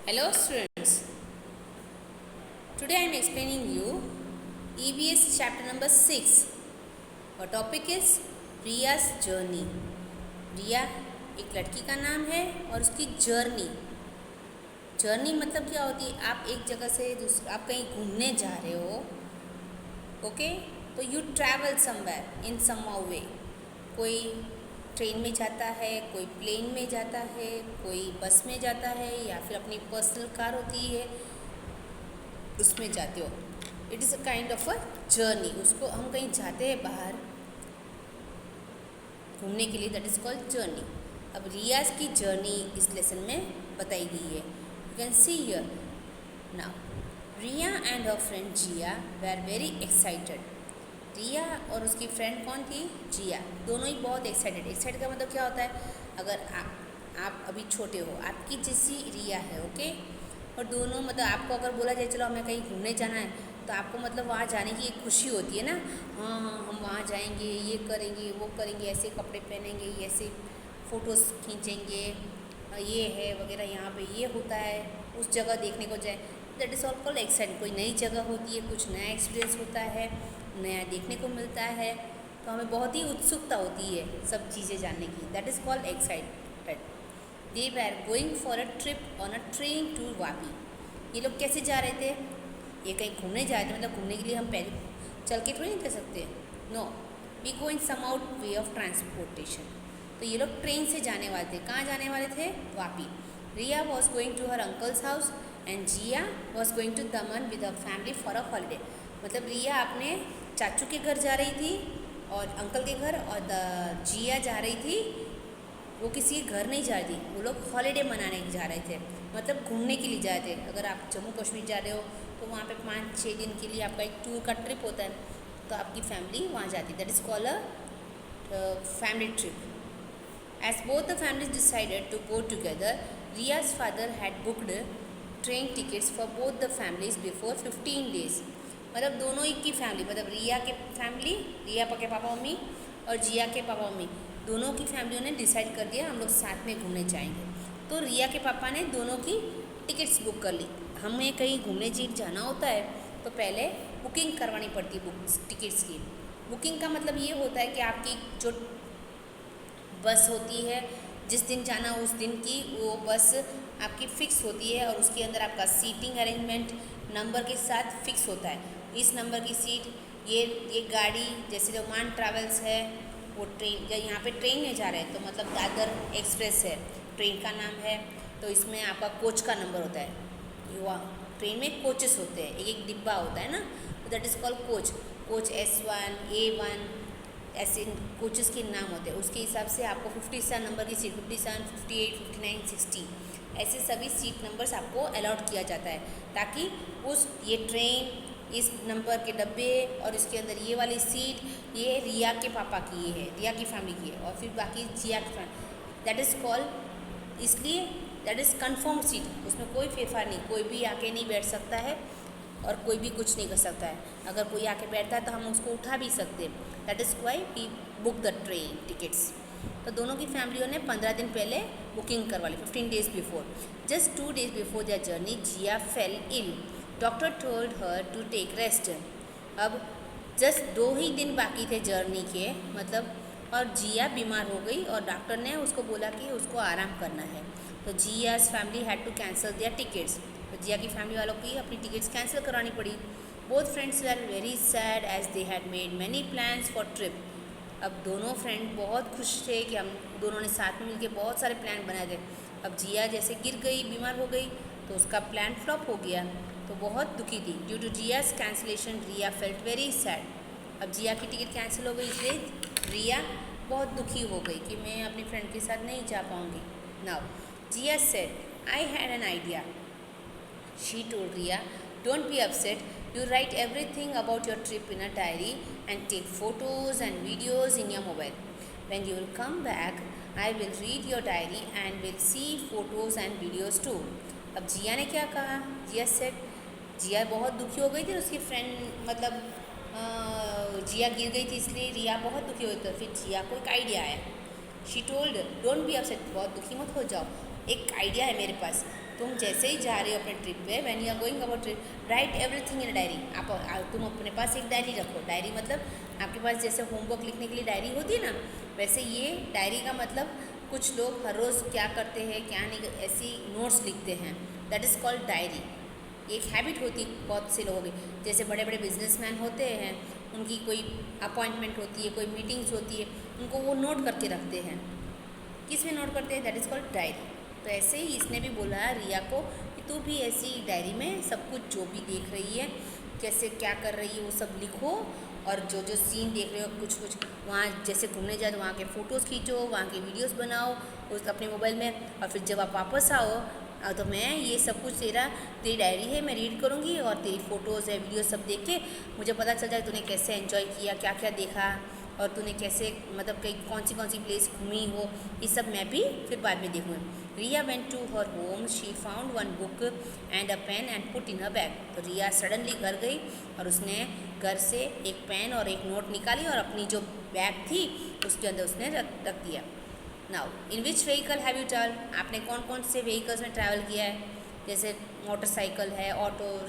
Hello students, today I am explaining you EVS chapter number 6. Our topic is Riya's journey. रिया एक लड़की का नाम है और उसकी जर्नी मतलब क्या होती है। आप एक जगह से आप कहीं घूमने जा रहे हो, ओके, तो यू ट्रैवल समवेयर इन सम वे। कोई ट्रेन में जाता है, कोई प्लेन में जाता है, कोई बस में जाता है या फिर अपनी पर्सनल कार होती है उसमें जाते हो। It is a kind of a journey. उसको हम कहीं जाते हैं बाहर घूमने के लिए, दैट इज़ कॉल्ड जर्नी। अब रियाज की जर्नी इस लेसन में बताई गई है। You can see here now Riya and her friend Jiya were very excited. Riya और उसकी फ्रेंड कौन थी? जिया। दोनों ही बहुत एक्साइटेड का मतलब क्या होता है? अगर आप अभी छोटे हो, आपकी जैसी रिया है, ओके, और दोनों मतलब आपको अगर बोला जाए चलो हमें कहीं घूमने जाना है, तो आपको मतलब वहाँ जाने की एक खुशी होती है ना। हाँ हाँ, हम वहाँ जाएंगे, ये करेंगे, वो करेंगे, ऐसे कपड़े पहनेंगे, ऐसे फ़ोटोज़ खींचेंगे, ये है वगैरह, यहाँ पे ये होता है, उस जगह देखने को जाए। That is all called excited. कोई नई जगह होती है, कुछ नया एक्सपीरियंस होता है, नया देखने को मिलता है, तो हमें बहुत ही उत्सुकता होती है सब चीज़ें जानने की। That is called excited. They were going for a trip on a train to Vapi. ये लोग कैसे जा रहे थे? ये कहीं घूमने जा रहे थे, मतलब घूमने के लिए हम पहले चल के थोड़ी नहीं जा सकते। No, we go in some out way of transportation. तो ये लोग ट्रेन से जाने वाले थे। कहाँ जाने वाले थे? Vapi. Riya was going to her uncle's house and Jiya was going to Daman with a family for a holiday. मतलब रिया अपने चाचू के घर जा रही थी और अंकल के घर, और जिया जा रही थी, वो किसी के घर नहीं जा रही थी, वो लोग हॉलीडे मनाने जा रहे थे, मतलब घूमने के लिए जा रहे थे। अगर आप जम्मू कश्मीर जा रहे हो तो वहाँ पे 5-6 दिन के लिए आपका एक टूर का ट्रिप होता है, तो आपकी फैमिली वहाँ जाती है। That is called a family trip. As both the families decided to go together, Riya's father had booked train tickets for both the families before 15 days. मतलब दोनों ही की फैमिली, मतलब रिया के फैमिली, रिया के पापा मम्मी और जिया के पापा मम्मी, दोनों की फैमिलियों ने डिसाइड कर दिया हम लोग साथ में घूमने जाएंगे। तो रिया के पापा ने दोनों की टिकट्स बुक कर ली। हमें कहीं घूमने जाना होता है तो पहले बुकिंग करवानी पड़ती है टिकट्स की। बुकिंग का मतलब ये होता है कि आपकी जो बस होती है, जिस दिन जाना उस दिन की वो बस आपकी फ़िक्स होती है, और उसके अंदर आपका सीटिंग अरेंजमेंट नंबर के साथ फिक्स होता है। इस नंबर की सीट, ये गाड़ी, जैसे जो मान ट्रैवल्स है, वो ट्रेन यहाँ पे ट्रेन में जा रहे हैं तो मतलब दादर एक्सप्रेस है, ट्रेन का नाम है, तो इसमें आपका कोच का नंबर होता है। युवा ट्रेन में कोचेस होते हैं, एक एक डिब्बा होता है ना, तो that is called coach S1 A1, ऐसे कोचेस के नाम होते हैं। उसके हिसाब से आपको 57 नंबर की सीट, 57, 58, 59, 60 ऐसे सभी सीट नंबर्स आपको अलॉट किया जाता है, ताकि उस ये ट्रेन, इस नंबर के डब्बे और इसके अंदर ये वाली सीट, ये रिया के पापा की है, रिया की फैमिली की है, और फिर बाकी जिया की फैमिली। दैट इज़ कॉल्ड, इसलिए दैट इज़ कन्फर्म सीट, उसमें कोई फेरफार नहीं, कोई भी आके नहीं बैठ सकता है और कोई भी कुछ नहीं कर सकता है। अगर कोई आके बैठता है तो हम उसको उठा भी सकते हैं। That is why we book the train tickets. तो दोनों की फैमिलियों ने 15 दिन पहले बुकिंग करवा ली, 15 days before. Just 2 days before their journey Jiya fell ill. Doctor told her to take rest. अब जस्ट 2 ही दिन बाकी थे जर्नी के, मतलब, और जिया बीमार हो गई और डॉक्टर ने उसको बोला कि उसको आराम करना है। तो जिया's family had to cancel their tickets. तो जिया की फैमिली वालों की अपनी टिकट्स कैंसिल करानी पड़ी। Both friends were very sad as they had made many plans for trip. अब दोनों फ्रेंड बहुत खुश थे कि हम दोनों ने साथ में मिलकर बहुत सारे प्लान बनाए थे। अब जिया जैसे गिर गई, बीमार हो गई, तो उसका प्लान फ्लॉप हो गया, तो बहुत दुखी थी। ड्यू टू जिया's cancellation Riya felt very sad. अब जिया की टिकट कैंसिल हो गई, इसलिए रिया बहुत दुखी हो गई कि मैं अपनी फ्रेंड के साथ नहीं जा पाऊँगी। Now Jiya said, I had an idea. She told Riya, don't be upset. You write everything about your trip in a diary and take photos and videos in your mobile. When you will come back, I will read your diary and will see photos and videos too. अब जिया ने क्या कहा? जिया said, जिया बहुत दुखी हो गई थी, उसकी फ्रेंड मतलब जिया गिर गई थी, इसलिए रिया बहुत दुखी हो गई। तो फिर जिया को एक आइडिया आया। She told, don't be upset, बहुत दुखी मत हो जाओ, एक आइडिया है मेरे पास। तुम जैसे ही जा रहे हो अपने ट्रिप पे, when you are going about trip, write everything in diary. तुम अपने पास एक डायरी रखो। डायरी मतलब आपके पास जैसे होमवर्क लिखने के लिए डायरी होती है ना, वैसे ये डायरी का मतलब कुछ लोग हर रोज़ क्या करते हैं क्या नहीं, ऐसी नोट्स लिखते हैं, दैट इज़ कॉल्ड डायरी। एक हैबिट होती है बहुत से लोगों की, जैसे बड़े बड़े बिजनेसमैन होते हैं, उनकी कोई अपॉइंटमेंट होती है, कोई मीटिंग्स होती है, उनको वो नोट करके रखते हैं। किस में नोट करते हैं? That is called diary. तो ऐसे ही इसने भी बोला है रिया को कि तू भी ऐसी डायरी में सब कुछ जो भी देख रही है, कैसे क्या कर रही है, वो सब लिखो। और जो जो सीन देख रहे हो, कुछ कुछ वहाँ जैसे घूमने जाओ तो वहाँ के फ़ोटोज़ खींचो, वहाँ के वीडियोस बनाओ उस अपने मोबाइल में, और फिर जब आप वापस आओ तो मैं ये सब कुछ तेरी डायरी है, मैं रीड करूँगी और तेरी फ़ोटोज़ है, वीडियो सब देख के मुझे पता चल जाए तूने कैसे एंजॉय किया, क्या क्या देखा, और तूने कैसे मतलब कहीं कौन सी प्लेस घूमी हो, ये सब मैं भी फिर बाद में देखूँगी। Riya went to her home, she found one book and a pen and put in her bag. तो रिया सडनली घर गई और उसने घर से एक पेन और एक नोट निकाली और अपनी जो बैग थी उसके अंदर उसने रख दिया। Now in which vehicle have you travel, आपने कौन कौन से व्हीकल्स में ट्रैवल किया है? जैसे मोटरसाइकिल है, ऑटो,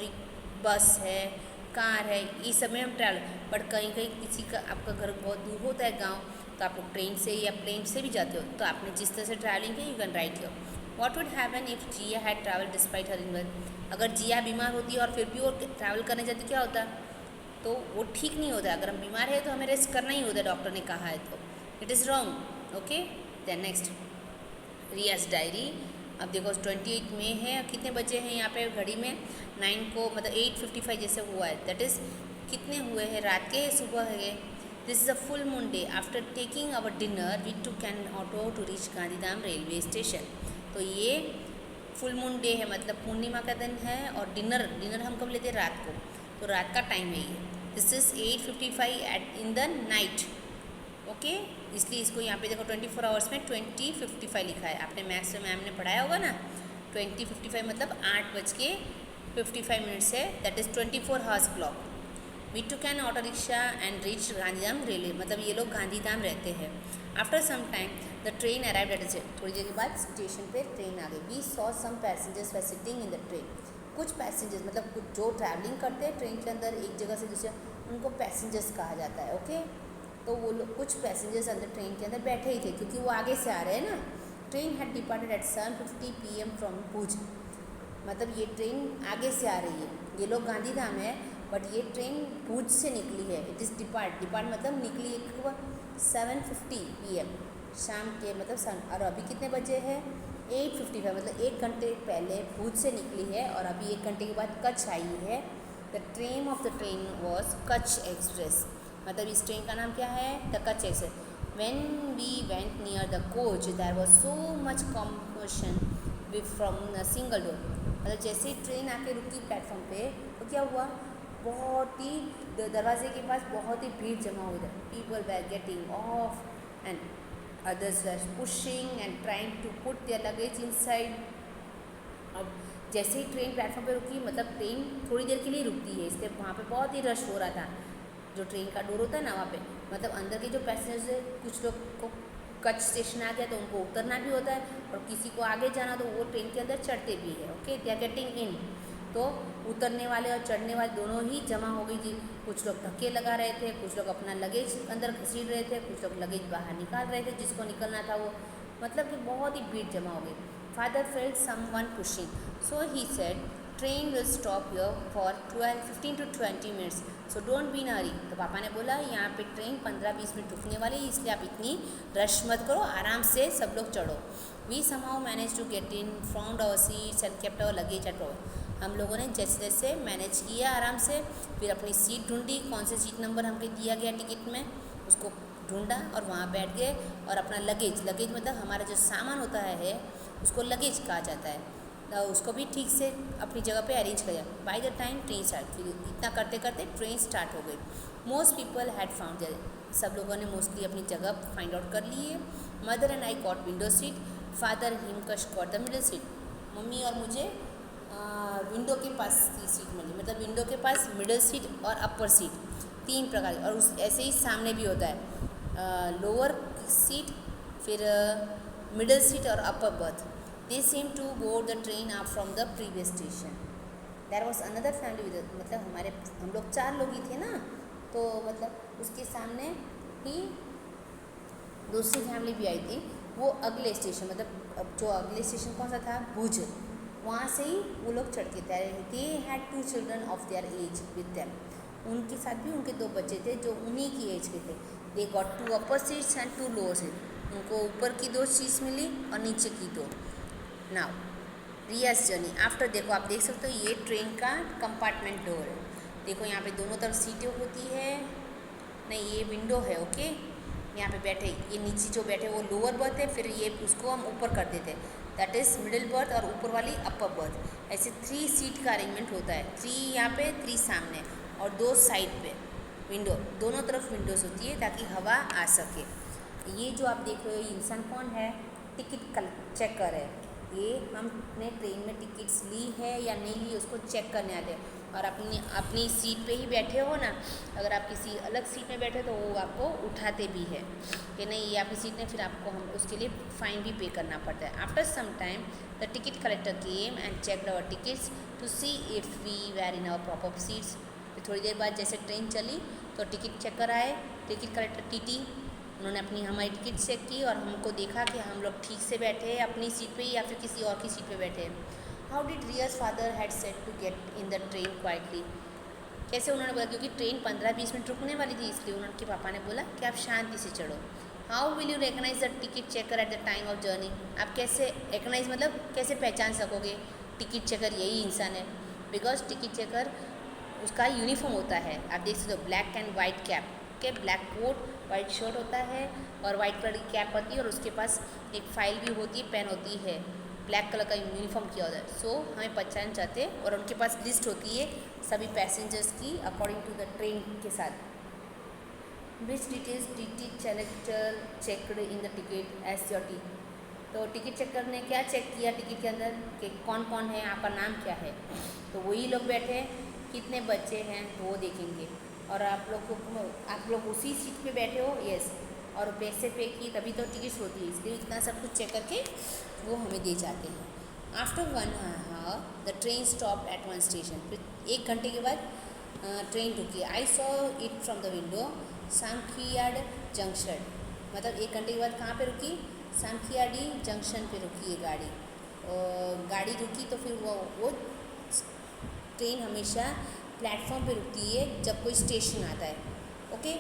बस है, कार है, ये सब में हम ट्रैवल। बट कहीं कहीं किसी का आपका घर बहुत दूर होता है गांव, तो आप लोग ट्रेन से या प्लेन से भी जाते हो, तो आपने जिस तरह से ट्रैवलिंग की, you can write your. What would happen if Jiya had travel despite her इनवल, अगर जिया बीमार होती और फिर भी वो ट्रैवल करने जाती, क्या होता? तो वो ठीक नहीं होता। अगर हम बीमार है तो हमें रेस्ट करना ही होता है, डॉक्टर ने कहा है तो it is wrong. Okay, then next Riya's diary. अब देखो 28 में है, कितने बजे हैं यहाँ पे घड़ी में? 9 को मतलब 8:55 जैसे हुआ है, दैट इज़ कितने हुए हैं? रात के सुबह है। This is a full moon day. After taking our dinner we took an auto to reach Gandhidham railway station. तो ये फुल मून डे है, मतलब पूर्णिमा का दिन है, और डिनर हम कब लेते हैं? रात को। तो रात का टाइम है ये। This is 8:55 at in the night. Okay, इसलिए इसको यहाँ पे देखो 24 आवर्स में 20:55 लिखा है। आपने मैथ्स में मैम ने पढ़ाया होगा ना, 20:55 मतलब 8:55 है, that is 24 hours clock. We took an auto rickshaw and reach Gandhidham railway, मतलब ये लोग गांधीधाम रहते हैं। After some time the train arrived at the, थोड़ी देर के बाद स्टेशन पे ट्रेन आ गई। We saw some passengers were sitting in the train. कुछ पैसेंजर्स मतलब कुछ जो ट्रैवलिंग करते हैं ट्रेन के अंदर एक जगह से दूसरे, उनको पैसेंजर्स कहा जाता है। ओके, तो वो लोग कुछ पैसेंजर्स अंदर ट्रेन के अंदर बैठे ही थे, क्योंकि वो आगे से आ रहे हैं ना। Train had departed at 7:50 PM from Bhuj, मतलब ये ट्रेन आगे से आ रही है। ये लोग गांधीधाम है, बट ये ट्रेन भुज से निकली है। इट इज़ डिपार्ट मतलब निकली 7:50 PM शाम के, मतलब और अभी कितने बजे है? 8:55, मतलब 1 घंटे पहले भुज से निकली है और अभी 1 घंटे के बाद कच्छ आई है। The train of the train was Kutch express, मतलब इस ट्रेन का नाम क्या है? The Kutch express. When we went near the coach there was so much competition from a single door, मतलब जैसे ही ट्रेन आके रुकी प्लेटफॉर्म पे, तो क्या हुआ? बहुत ही दरवाजे के पास बहुत ही भीड़ जमा हुई थी। People were getting off and others were pushing and trying to put their luggage inside. अब जैसे ही ट्रेन प्लेटफॉर्म पे रुकी, मतलब ट्रेन थोड़ी देर के लिए रुकती है, इसलिए वहाँ पे बहुत ही रश हो रहा था। जो ट्रेन का डोर होता है ना, वहाँ पे मतलब अंदर के जो पैसेंजर्स है, कुछ लोग को कच्छ स्टेशन आ गया तो उनको उतरना भी होता है, और किसी को आगे जाना तो वो ट्रेन के अंदर चढ़ते भी है। Okay, they are getting in. तो उतरने वाले और चढ़ने वाले दोनों ही जमा हो गई थी। कुछ लोग धक्के लगा रहे थे, कुछ लोग अपना लगेज अंदर घसीट रहे थे, कुछ लोग लगेज बाहर निकाल रहे थे, जिसको निकलना था वो, मतलब कि बहुत ही भीड़ जमा हो गई। Father felt someone pushing, so he said train will stop here for 15 to 20 minutes, so don't be in hurry. तो पापा ने बोला यहाँ पे ट्रेन 15-20 मिनट रुकने वाली है, इसलिए आप इतनी रश मत करो, आराम से सब लोग चढ़ो। We somehow manage to get in, found our seats and kept our luggage at our. हम लोगों ने जैसे जैसे मैनेज किया आराम से, फिर अपनी सीट ढूंढी, कौन से सीट नंबर हमको दिया गया टिकट में, उसको ढूंढा और वहाँ बैठ गए, और अपना लगेज मतलब हमारा जो सामान होता है उसको लगेज कहा जाता है, तो उसको भी ठीक से अपनी जगह पे अरेंज किया। By the time train start, फिर इतना करते करते ट्रेन स्टार्ट हो गई। Most people had found their, सब लोगों ने मोस्टली अपनी जगह फाइंड आउट कर ली है। Mother and I got window seat, father हिमकश गॉट द मिडिल सीट। मम्मी और मुझे विंडो के पास की सीट मिली, मतलब विंडो के पास मिडिल सीट और अपर सीट, 3 प्रकार की। और उस ऐसे ही सामने भी होता है लोअर सीट, फिर मिडिल सीट और upper berth. They seem to board the train up from the previous station. There was another family with मतलब हमारे हम लोग 4 लोग ही थे ना, तो मतलब उसके सामने ही दूसरी फैमिली भी आई थी। वो अगले स्टेशन मतलब अब जो अगले स्टेशन कौन सा था, भुज, वहाँ से ही वो लोग चढ़ के तैयार। They had 2 children of their age with them. उनके साथ भी उनके 2 बच्चे थे जो उन्हीं की एज के थे। They got 2 upper seats and 2 lower seat. उनको ऊपर की 2 सीट्स मिली और नीचे की 2। नाउ रियाज जर्नी आफ्टर, देखो आप देख सकते हो ये ट्रेन का कंपार्टमेंट डोर है। देखो यहाँ पे दोनों तरफ सीटें होती है, नहीं ये विंडो है। ओके, यहाँ पे बैठे, ये नीचे जो बैठे वो लोअर बर्थ है, फिर ये उसको हम ऊपर कर देते हैं, दैट इज़ मिडिल बर्थ, और ऊपर वाली अपर बर्थ। ऐसे 3 सीट का अरेंजमेंट होता है, 3 यहाँ पे 3 सामने और 2 साइड पे। विंडो दोनों तरफ विंडोज़ होती है ताकि हवा आ सके। ये जो आप देख रहे हो ये इंसान कौन है, टिकट चेकर है। ये हमने ट्रेन में टिकट्स ली है या नहीं ली उसको चेक करने आते हैं। और अपनी सीट पे ही बैठे हो ना, अगर आप किसी अलग सीट में बैठे तो वो आपको उठाते भी है कि नहीं ये आपकी सीट नहीं, फिर आपको हम उसके लिए फ़ाइन भी पे करना पड़ता है। After some time the ticket collector came and checked our tickets to see if we were in our proper seats. फिर थोड़ी देर बाद जैसे ट्रेन चली तो टिकट चेकर आए, टिकट कलेक्टर टीटी, उन्होंने हमारी टिकट चेक की और हमको देखा कि हम लोग ठीक से बैठे हैं अपनी सीट पे या फिर किसी और की सीट पे बैठे हैं। How did Riyaz father had said to get in the train quietly. कैसे उन्होंने बोला, क्योंकि ट्रेन 15-20 मिनट रुकने वाली थी, इसलिए उनके पापा ने बोला कि आप शांति से चढ़ो। How will you recognise the ticket checker at the time of journey. आप कैसे रिकगनाइज मतलब कैसे पहचान सकोगे टिकट चेकर यही इंसान है, बिकॉज टिकट चेकर उसका यूनिफॉर्म होता है। आप देख सकते हो ब्लैक एंड वाइट कैप के, ब्लैक कोट वाइट शर्ट होता है और वाइट कलर की कैप होती है और उसके पास एक फाइल भी होती है, पेन होती है, ब्लैक कलर का यूनिफॉर्म किया होता है। सो हमें पहचान चाहते हैं और उनके पास लिस्ट होती है सभी पैसेंजर्स की अकॉर्डिंग टू द ट्रेन के साथ। Which details ticket collector checked in the ticket as your टी। तो टिकट चेकर ने क्या चेक किया टिकट के अंदर कि कौन कौन है, आपका नाम क्या है। तो वही लोग बैठे, कितने बच्चे हैं वो देखेंगे, और आप लोग उसी सीट पे बैठे हो, यस, और पैसे पे की तभी तो टिकट होती है, इसलिए इतना सब कुछ चेक करके वो हमें दे जाते हैं। After 1 hour the train stop at 1 station. फिर 1 घंटे के बाद ट्रेन रुकी। I saw it from the window, Sankhiyad junction. मतलब 1 घंटे के बाद कहाँ पे रुकी, सांखियाडी जंक्शन पे रुकी ये गाड़ी। गाड़ी रुकी तो फिर वो ट्रेन हमेशा प्लेटफॉर्म पे रुकती है जब कोई स्टेशन आता है। ओके,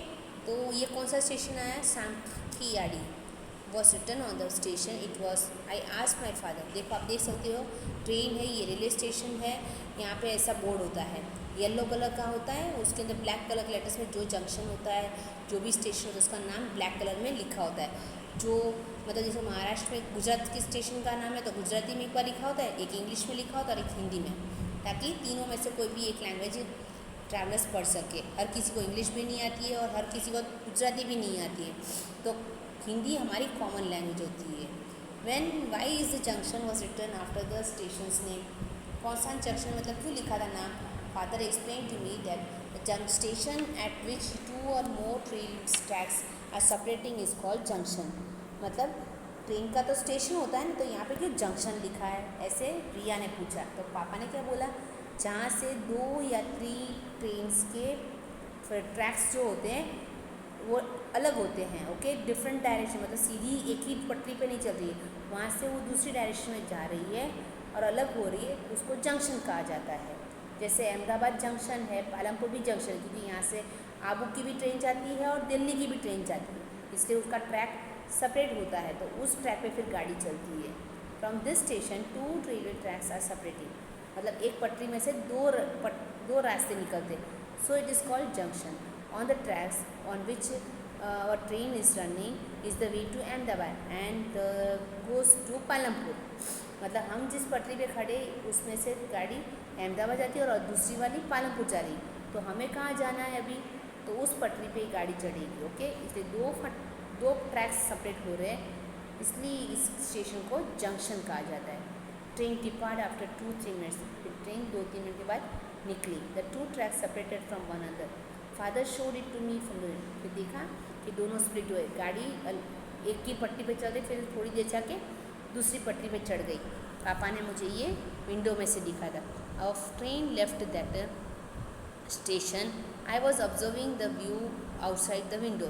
तो ये कौन सा स्टेशन आया, Sankhiyadi was return on the station. It was I asked my father. देखो आप देख सकते हो ट्रेन है, ये रेलवे स्टेशन है, यहाँ पे ऐसा बोर्ड होता है येलो कलर का होता है, उसके अंदर ब्लैक कलर के लेटर्स में जो जंक्शन होता है, जो भी स्टेशन होता है उसका नाम ब्लैक कलर में लिखा होता है। जो मतलब जैसे महाराष्ट्र में गुजरात के स्टेशन का नाम है तो गुजराती में एक बार लिखा होता है, एक इंग्लिश में लिखा होता है और एक हिंदी में, ताकि तीनों में से कोई भी एक लैंग्वेज ट्रैवलर्स पढ़ सके। हर किसी को इंग्लिश भी नहीं आती है और हर किसी को गुजराती भी नहीं आती है, तो हिंदी हमारी कॉमन लैंग्वेज होती है। When why is the junction was return after the stations name. कौन सा जंक्शन मतलब क्यों लिखा था नाम। Father explain to me that the station at which 2 or more train tracks are separating is called junction. मतलब ट्रेन का तो स्टेशन होता है ना, तो यहाँ पे क्यों जंक्शन लिखा है, ऐसे रिया ने पूछा। तो पापा ने क्या बोला, जहाँ से 2 या 3 ट्रेन्स के ट्रैक्स जो होते हैं वो अलग होते हैं। ओके, डिफरेंट डायरेक्शन, मतलब सीधी एक ही पटरी पे नहीं चल रही है, वहाँ से वो दूसरी डायरेक्शन में जा रही है और अलग हो रही है, उसको जंक्शन कहा जाता है। जैसे अहमदाबाद जंक्शन है, पालमपुर भी जंक्शन है, क्योंकि यहाँ से आबू की भी ट्रेन जाती है और दिल्ली की भी ट्रेन जाती है, इसलिए उसका ट्रैक सेपरेट होता है, तो उस ट्रैक पे फिर गाड़ी चलती है। From this station 2 railway tracks are separating, मतलब एक पटरी में से दो रास्ते निकलते, so it is called junction. On the tracks on which our train is running is the way to Ahmedabad and goes to Palampur. मतलब हम जिस पटरी पे खड़े उसमें से गाड़ी अहमदाबाद जाती है और दूसरी वाली पालमपुर जा रही, तो हमें कहाँ जाना है अभी, तो उस पटरी पे गाड़ी चढ़ेगी। ओके, इसलिए दो ट्रैक्स सेपरेट हो रहे हैं, इसलिए इस स्टेशन को जंक्शन कहा जाता है। ट्रेन डिपार्ट आफ्टर 2-3 मिनट्स, फिर ट्रेन 2-3 मिनट के बाद निकली। The 2 tracks separated from one another. Father showed it to me from the, फिर देखा कि दोनों स्प्लिट हुए, गाड़ी एक की पट्टी पे चल रही, फिर थोड़ी देर जाके दूसरी पटरी पे चढ़ गई। पापा ने मुझे ये विंडो में से दिखा था। Our train left that station, I was observing the view outside the window.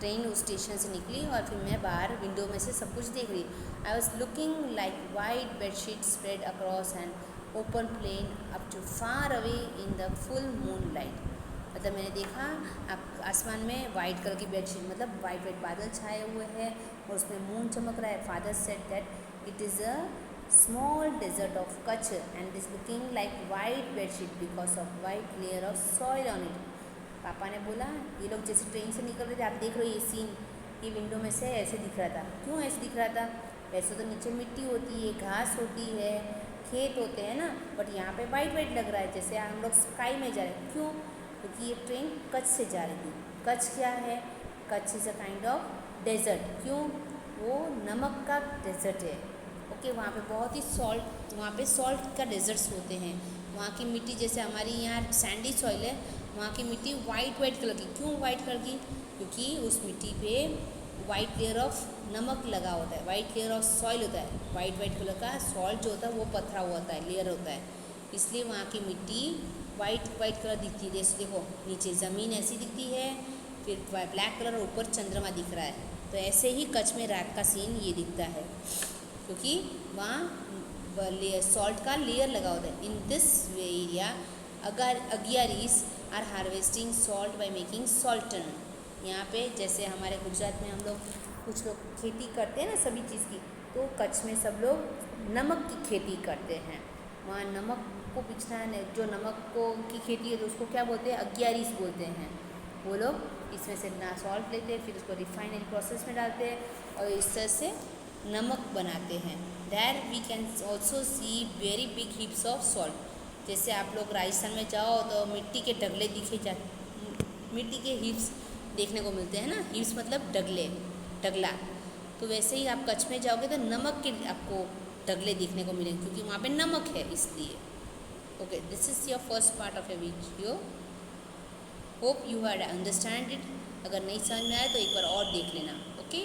Train उस स्टेशन से निकली और फिर मैं बाहर विंडो में से सब कुछ देख रही। I was looking like white bedsheet spread across an open plain up to far away in the full moon light. मतलब मैंने देखा आसमान में वाइट कलर की बेडशीट, मतलब वाइट वाइट बादल छाए हुए हैं और उसमें मून चमक रहा है। Father said that it is a small desert of Kutch and is looking like white bedsheet because of white layer of soil on it. पापा ने बोला ये लोग जैसे ट्रेन से निकल रहे थे, आप देख रहे हो ये सीन, ये विंडो में से ऐसे दिख रहा था। क्यों ऐसे दिख रहा था? वैसे तो नीचे मिट्टी होती है, घास होती है, खेत होते हैं ना, बट यहाँ पे वाइट वाइट लग रहा है जैसे हम लोग स्काई में जा रहे हैं। क्यों? क्योंकि ये ट्रेन कच्छ से जा रही थी। कच्छ क्या है? Kutch is a kind of desert. क्यों? वो नमक का डेजर्ट है। ओके, वहाँ पे बहुत ही सॉल्ट, वहाँ पे सॉल्ट का डेजर्ट्स होते हैं। वहाँ की मिट्टी जैसे हमारी यहाँ सैंडी सॉइल है, वहाँ की मिट्टी वाइट वाइट कलर की। क्यों वाइट कलर की? क्योंकि उस मिट्टी पे वाइट लेयर ऑफ नमक लगा होता है, वाइट लेयर ऑफ सॉइल होता है। वाइट वाइट कलर का सॉल्ट जो होता है वो पथरा हुआ होता है, लेयर होता है, इसलिए वहाँ की मिट्टी वाइट वाइट कलर दिखती है। जैसे देखो नीचे ज़मीन ऐसी दिखती है, फिर ब्लैक कलर और ऊपर चंद्रमा दिख रहा है। तो ऐसे ही कच्छ में रात का सीन ये दिखता है, क्योंकि वहाँ सॉल्ट का लेयर लगा होता है। In this area Agariyas are harvesting salt by making saltern. यहाँ पे जैसे हमारे गुजरात में हम लोग कुछ लोग खेती करते हैं ना सभी चीज़ की, तो कच्छ में सब लोग नमक की खेती करते हैं। वहाँ नमक को पिछना, जो नमक को की खेती है तो उसको क्या बोलते हैं? अगियारीज बोलते हैं। वो लोग इसमें से ना सॉल्ट लेते हैं, फिर उसको रिफाइनरी प्रोसेस में डालते हैं और इस तरह से नमक बनाते हैं। There we can also see very big heaps of salt. जैसे आप लोग राजस्थान में जाओ तो मिट्टी के ढगले मिट्टी के हीप्स देखने को मिलते हैं ना। हीप्स मतलब ढगला। तो वैसे ही आप कच्छ में जाओगे तो नमक के आपको ढगले देखने को मिलेंगे, क्योंकि वहाँ पे नमक है इसलिए। Okay, this is your first part of A video. Hope you had understand it. अगर नहीं समझ में आया तो एक बार और देख लेना। ओके।